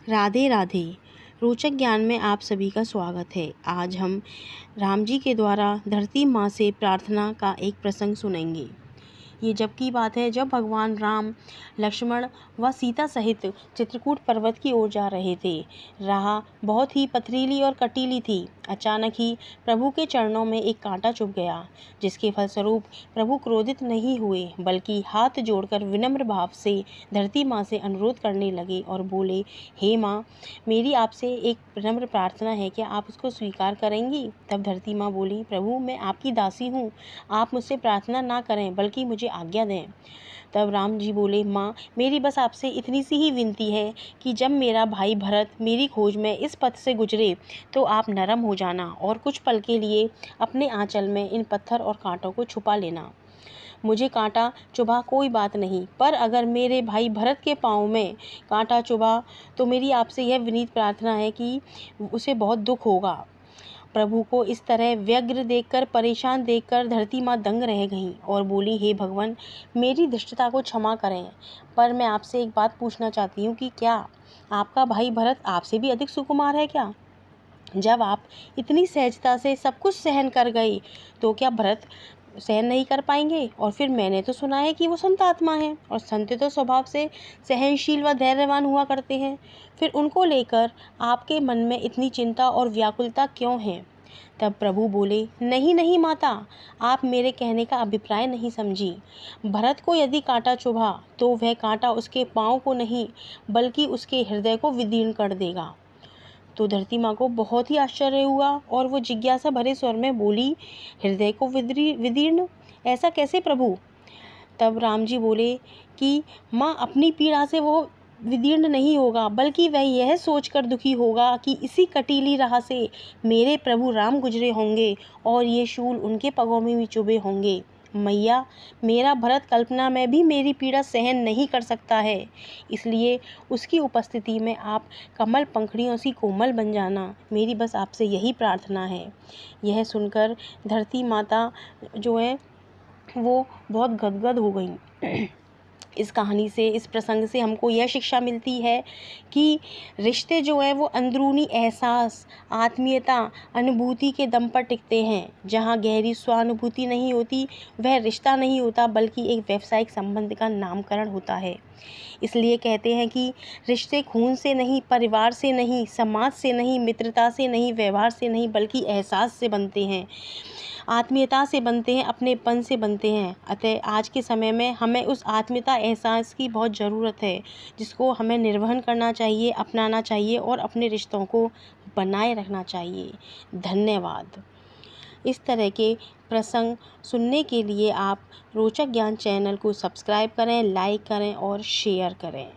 राधे राधे। रोचक ज्ञान में आप सभी का स्वागत है। आज हम राम जी के द्वारा धरती माँ से प्रार्थना का एक प्रसंग सुनेंगे। ये जब की बात है जब भगवान राम लक्ष्मण व सीता सहित चित्रकूट पर्वत की ओर जा रहे थे। राह बहुत ही पथरीली और कटीली थी। अचानक ही प्रभु के चरणों में एक कांटा चुभ गया, जिसके फलस्वरूप प्रभु क्रोधित नहीं हुए बल्कि हाथ जोड़कर विनम्र भाव से धरती माँ से अनुरोध करने लगे और बोले, हे माँ, मेरी आपसे एक विनम्र प्रार्थना है, क्या आप उसको स्वीकार करेंगी? तब धरती माँ बोली, प्रभु मैं आपकी दासी हूँ, आप मुझसे प्रार्थना ना करें बल्कि मुझे आज्ञा दें। तब राम जी बोले, माँ मेरी बस आपसे इतनी सी ही विनती है कि जब मेरा भाई भरत मेरी खोज में इस पथ से गुजरे तो आप नरम हो जाना और कुछ पल के लिए अपने आंचल में इन पत्थर और कांटों को छुपा लेना। मुझे कांटा चुभा कोई बात नहीं, पर अगर मेरे भाई भरत के पाँव में कांटा चुभा तो मेरी आपसे यह विनीत प्रार्थना है कि उसे बहुत दुख होगा। प्रभु को इस तरह व्यग्र देखकर, परेशान देखकर धरती माँ दंग रह गईं और बोली, हे भगवान, मेरी धृष्टता को क्षमा करें, पर मैं आपसे एक बात पूछना चाहती हूँ कि क्या आपका भाई भरत आपसे भी अधिक सुकुमार है क्या? जब आप इतनी सहजता से सब कुछ सहन कर गए तो क्या भरत सहन नहीं कर पाएंगे? और फिर मैंने तो सुना है कि वो संत आत्मा है और संत तो स्वभाव से सहनशील व धैर्यवान हुआ करते हैं। फिर उनको लेकर आपके मन में इतनी चिंता और व्याकुलता क्यों है? तब प्रभु बोले, नहीं नहीं माता, आप मेरे कहने का अभिप्राय नहीं समझी। भरत को यदि कांटा चुभा तो वह कांटा उसके पाँव को नहीं बल्कि उसके हृदय को विदीर्ण कर देगा। तो धरती माँ को बहुत ही आश्चर्य हुआ और वो जिज्ञासा भरे स्वर में बोली, हृदय को विदीर्ण, ऐसा कैसे प्रभु? तब राम जी बोले कि माँ, अपनी पीड़ा से वो विदीर्ण नहीं होगा बल्कि वह यह सोचकर दुखी होगा कि इसी कटीली राह से मेरे प्रभु राम गुजरे होंगे और ये शूल उनके पगों में भी चुभे होंगे। मैया, मेरा भरत कल्पना में भी मेरी पीड़ा सहन नहीं कर सकता है, इसलिए उसकी उपस्थिति में आप कमल पंखड़ियों सी कोमल बन जाना, मेरी बस आपसे यही प्रार्थना है। यह सुनकर धरती माता जो है वो बहुत गदगद हो गई। इस कहानी से, इस प्रसंग से हमको यह शिक्षा मिलती है कि रिश्ते जो है वो अंदरूनी एहसास, आत्मीयता, अनुभूति के दम पर टिकते हैं। जहाँ गहरी स्वानुभूति नहीं होती वह रिश्ता नहीं होता बल्कि एक व्यावसायिक संबंध का नामकरण होता है। इसलिए कहते हैं कि रिश्ते खून से नहीं, परिवार से नहीं, समाज से नहीं, मित्रता से नहीं, व्यवहार से नहीं बल्कि एहसास से बनते हैं, आत्मीयता से बनते हैं, अपनेपन से बनते हैं। अतः आज के समय में हमें उस आत्मीयता, एहसास की बहुत ज़रूरत है, जिसको हमें निर्वहन करना चाहिए, अपनाना चाहिए और अपने रिश्तों को बनाए रखना चाहिए। धन्यवाद। इस तरह के प्रसंग सुनने के लिए आप रोचक ज्ञान चैनल को सब्सक्राइब करें, लाइक करें और शेयर करें।